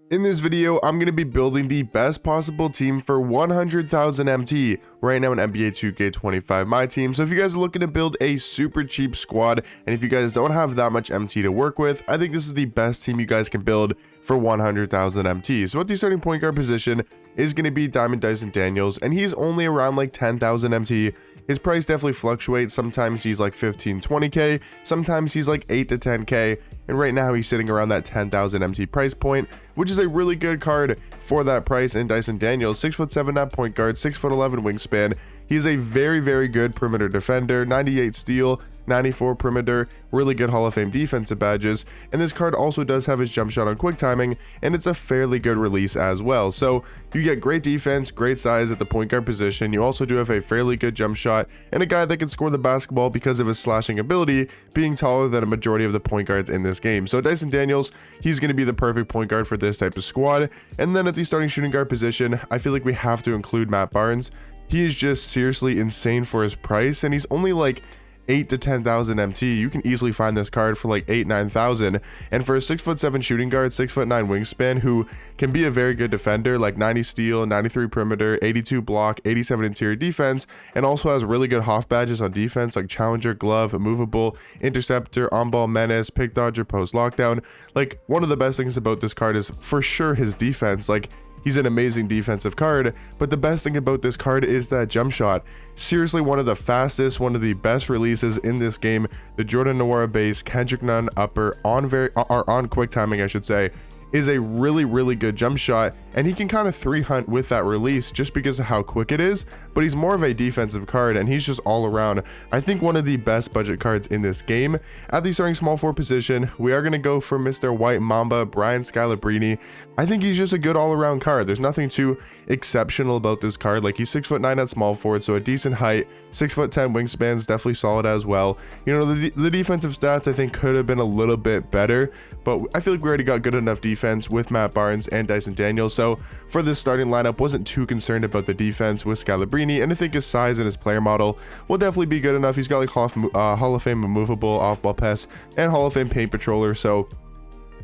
In this video, I'm going to be building the best possible team for 100,000 MT right now in NBA 2K25 my team. So if you guys are looking to build a super cheap squad, and if you guys don't have that much MT to work with, I think this is the best team you guys can build for 100,000 MT. So at the starting point guard position is going to be Diamond Dyson Daniels, and he's only around like 10,000 MT. His price definitely fluctuates. Sometimes he's like 15, 20k, sometimes he's like 8 to 10k, and right now he's sitting around that 10,000 MT price point, which is a really good card for that price. And Dyson Daniels, 6'7" at point guard, 6'11" wingspan. He's a very good perimeter defender, 98 steal, 94 perimeter, really good Hall of Fame defensive badges, and this card also does have his jump shot on quick timing, and it's a fairly good release as well. So you get great defense, great size at the point guard position. You also do have a fairly good jump shot and a guy that can score the basketball because of his slashing ability, being taller than a majority of the point guards in this game. So Dyson Daniels, he's going to be the perfect point guard for this type of squad. And then at the starting shooting guard position, I feel like we have to include Matt Barnes. He is just seriously insane for his price, and he's only like 8 to 10,000 MT. You can easily find this card for like 8-9,000, and for a 6'7" shooting guard, 6'9" wingspan, who can be a very good defender, like 90 steal, 93 perimeter, 82 block, 87 interior defense, and also has really good Hoff badges on defense like challenger, glove, movable, interceptor, on-ball menace, pick dodger, post lockdown. Like, one of the best things about this card is for sure his defense. Like, he's an amazing defensive card, but the best thing about this card is that jump shot. Seriously, one of the fastest, one of the best releases in this game. The Jordan Nwora base, Kendrick Nunn upper on quick timing, I should say, is a really good jump shot, and he can kind of 3-hunt with that release just because of how quick it is. But he's more of a defensive card, and he's just all around, I think, one of the best budget cards in this game. At the starting small forward position, we are going to go for Mr. White Mamba, Brian Scalabrine. I think he's just a good all-around card. There's nothing too exceptional about this card. Like, he's 6'9" at small forward, so a decent height. 6'10" wingspan is definitely solid as well. You know, the defensive stats I think could have been a little bit better, but I feel like we already got good enough defense with Matt Barnes and Dyson Daniels. So for this starting lineup, wasn't too concerned about the defense with Scalabrine, and I think his size and his player model will definitely be good enough. He's got like Hall of Fame movable off-ball pass and Hall of Fame paint patroller, so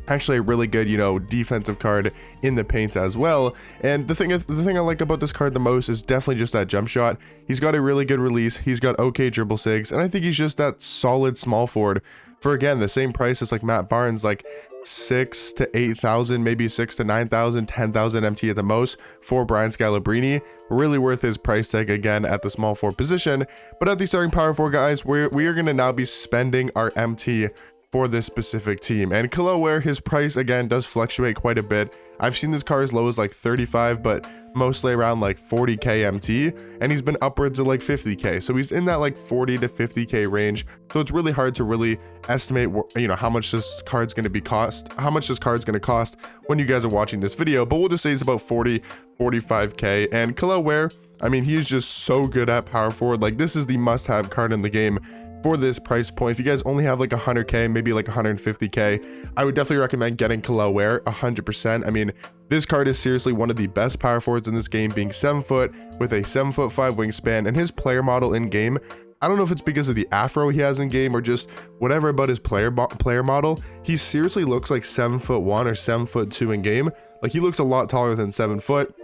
actually a really good, you know, defensive card in the paint as well. And the thing I like about this card the most is definitely just that jump shot. He's got a really good release, he's got okay dribble sigs, and I think he's just that solid small forward for, again, the same price as like Matt Barnes, like 6 to 8,000, maybe 6 to 9,000, 10,000 MT at the most for Brian Scalabrine. Really worth his price tag again at the small forward position. But at the starting power forward, guys, we are going to now be spending our MT for this specific team. And Kalaware, his price again does fluctuate quite a bit. I've seen this card as low as like 35, but mostly around like 40k MT, and he's been upwards of like 50k. So he's in that like 40 to 50k range. So it's really hard to really estimate, you know, how much this card's going to cost when you guys are watching this video. But we'll just say it's about 45k. And Kalaware, I mean, he's just so good at power forward. Like, this is the must-have card in the game for this price point. If you guys only have like 100k, maybe like 150k, I would definitely recommend getting Kalaware 100%. I mean, this card is seriously one of the best power forwards in this game, being 7 foot with a 7'5" wingspan, and his player model in game, I don't know if it's because of the afro he has in game or just whatever about his player model, he seriously looks like 7'1" or 7'2" in game. Like, he looks a lot taller than 7 foot.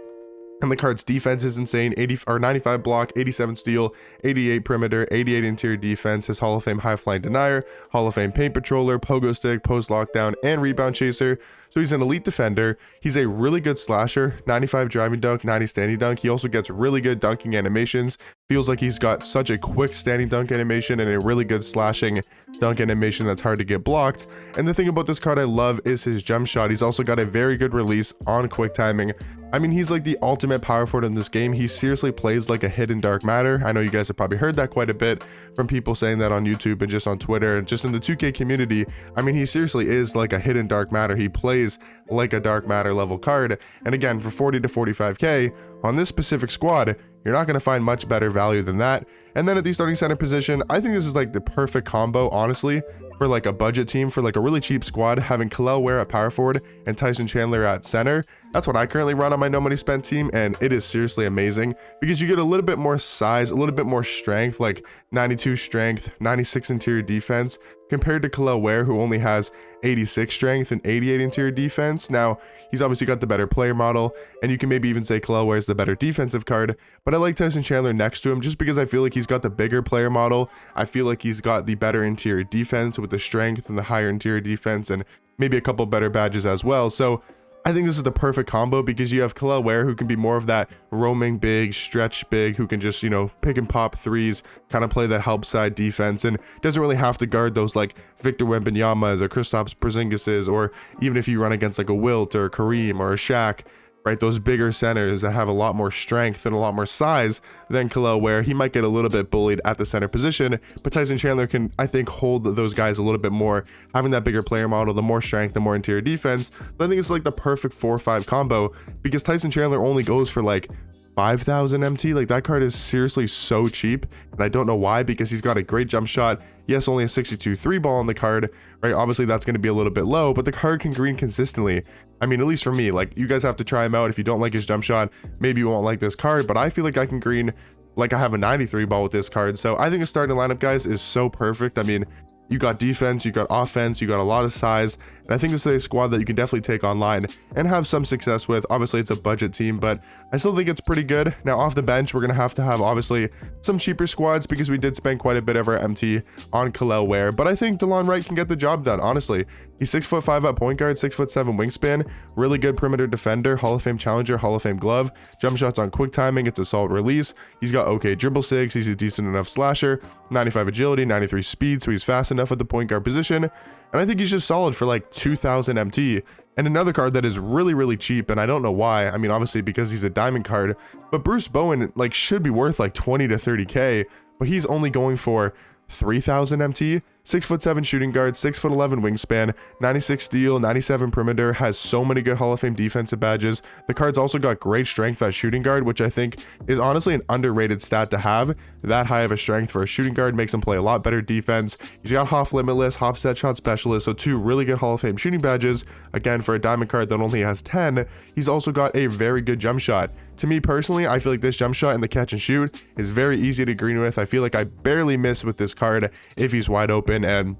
And the card's defense is insane, 95 block, 87 steal, 88 perimeter, 88 interior defense, his Hall of Fame high flying denier, Hall of Fame paint patroller, pogo stick, post lockdown, and rebound chaser. So he's an elite defender. He's a really good slasher, 95 driving dunk, 90 standing dunk. He also gets really good dunking animations. Feels like he's got such a quick standing dunk animation and a really good slashing dunk animation that's hard to get blocked. And the thing about this card I love is his jump shot. He's also got a very good release on quick timing. I mean, he's like the ultimate power forward in this game. He seriously plays like a hidden dark matter. I know you guys have probably heard that quite a bit from people saying that on YouTube and just on Twitter and just in the 2K community. I mean, he seriously is like a hidden dark matter. He plays like a dark matter level card. And again, for 40 to 45k on this specific squad, you're not going to find much better value than that. And then at the starting center position, I think this is like the perfect combo, honestly, for like a budget team, for like a really cheap squad, having Kalaware at power forward and Tyson Chandler at center. That's what I currently run on my no money spent team, and it is seriously amazing because you get a little bit more size, a little bit more strength, like 92 strength, 96 interior defense, compared to Kalel Ware, who only has 86 strength and 88 interior defense. Now, he's obviously got the better player model, and you can maybe even say Kalel Ware is the better defensive card, but I like Tyson Chandler next to him just because I feel like he's got the bigger player model. I feel like he's got the better interior defense with the strength and the higher interior defense, and maybe a couple better badges as well. So I think this is the perfect combo because you have Kalel Ware, who can be more of that roaming big, stretch big, who can just, pick and pop threes, kind of play that help side defense, and doesn't really have to guard those like Victor Wembanyama's or Kristaps Porzingis's, or even if you run against like a Wilt or a Kareem or a Shaq, right? Those bigger centers that have a lot more strength and a lot more size than Kalel Ware. He might get a little bit bullied at the center position, but Tyson Chandler can, I think, hold those guys a little bit more, having that bigger player model, the more strength, the more interior defense. So I think it's like the perfect 4-5 combo because Tyson Chandler only goes for like 5,000 MT. Like, that card is seriously so cheap, and I don't know why, because he's got a great jump shot. Yes, only a 62 3 ball on the card, right? Obviously that's going to be a little bit low, but the card can green consistently. I mean, at least for me, like, you guys have to try him out. If you don't like his jump shot, maybe you won't like this card, but I feel like I can green like I have a 93 ball with this card. So I think a starting lineup, guys, is so perfect. I mean, you got defense, you got offense, you got a lot of size, and I think this is a squad that you can definitely take online and have some success with. Obviously, it's a budget team, but I still think it's pretty good. Now, off the bench, we're going to have obviously some cheaper squads because we did spend quite a bit of our MT on Kalel Ware, but I think DeLon Wright can get the job done, honestly. He's 6'5" at point guard, 6'7" wingspan, really good perimeter defender, Hall of Fame challenger, Hall of Fame glove, jump shots on quick timing, it's a solid release. He's got okay dribble sigs, he's a decent enough slasher, 95 agility, 93 speed, so he's fast enough at the point guard position, and I think he's just solid for like 2,000 MT. And another card that is really, really cheap, and I don't know why. I mean, obviously because he's a diamond card, but Bruce Bowen like should be worth like 20 to 30k, but he's only going for 3,000 MT. 6'7" shooting guard, 6'11" wingspan, 96 steal, 97 perimeter, has so many good Hall of Fame defensive badges. The card's also got great strength at shooting guard, which I think is honestly an underrated stat to have. That high of a strength for a shooting guard makes him play a lot better defense. He's got Hoff Limitless, Hoff Set Shot Specialist, so 2 really good Hall of Fame shooting badges. Again, for a diamond card that only has 10, he's also got a very good jump shot. To me personally, I feel like this jump shot in the catch and shoot is very easy to green with. I feel like I barely miss with this card if he's wide open, and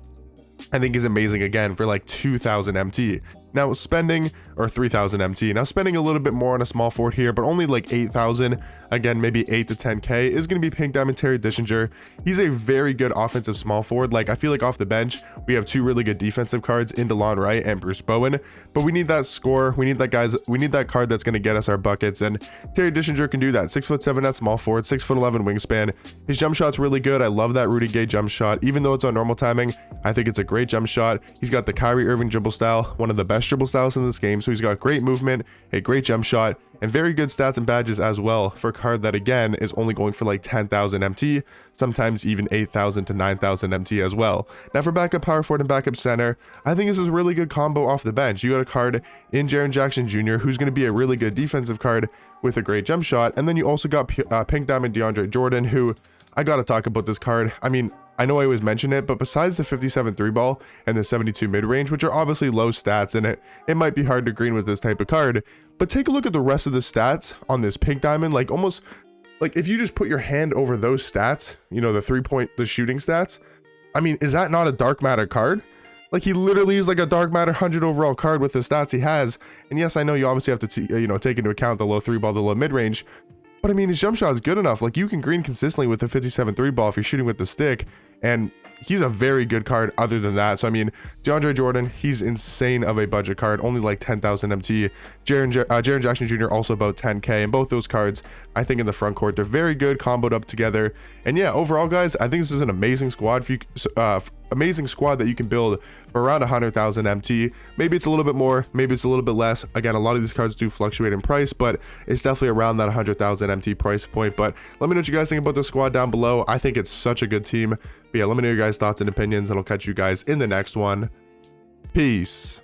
I think he's amazing again for like 2,000 MT. Now spending, or 3,000 MT, now spending a little bit more on a small forward here, but only like 8,000, again, maybe 8 to 10k, is going to be Pink Diamond Terry Dishinger. He's a very good offensive small forward. Like, I feel like off the bench, we have 2 really good defensive cards in DeLon Wright and Bruce Bowen, but we need that score. We need that card that's going to get us our buckets, and Terry Dishinger can do that. 6'7" at small forward, 6'11" wingspan. His jump shot's really good. I love that Rudy Gay jump shot. Even though it's on normal timing, I think it's a great jump shot. He's got the Kyrie Irving dribble style, one of the best dribble styles in this game, so he's got great movement, a great jump shot, and very good stats and badges as well for a card that again is only going for like 10,000 MT, sometimes even 8,000 to 9,000 MT as well. Now for backup power forward and backup center, I think this is a really good combo off the bench. You got a card in Jaren Jackson Jr. who's going to be a really good defensive card with a great jump shot, and then you also got Pink Diamond DeAndre Jordan, who I gotta talk about this card. I mean, I know I always mention it, but besides the 57 3 ball and the 72 mid-range, which are obviously low stats, and it might be hard to green with this type of card, but take a look at the rest of the stats on this Pink Diamond. Like, almost like if you just put your hand over those stats, the shooting stats, I mean, is that not a dark matter card? Like, he literally is like a dark matter 100 overall card with the stats he has. And yes, I know you obviously have to take into account the low 3 ball, the low mid-range, but I mean, his jump shot is good enough. Like, you can green consistently with the 57 3 ball if you're shooting with the stick, and he's a very good card other than that. So I mean, DeAndre Jordan, he's insane of a budget card, only like 10,000 MT. Jaren Jackson Jr. also about 10k, and both those cards, I think in the front court, they're very good, comboed up together. And yeah, overall, guys, I think this is an amazing squad amazing squad that you can build for around 100,000 MT. Maybe it's a little bit more, maybe it's a little bit less. Again, a lot of these cards do fluctuate in price, but it's definitely around that 100,000 MT price point. But let me know what you guys think about the squad down below. I think it's such a good team. But yeah, let me know your guys' thoughts and opinions, and I'll catch you guys in the next one. Peace.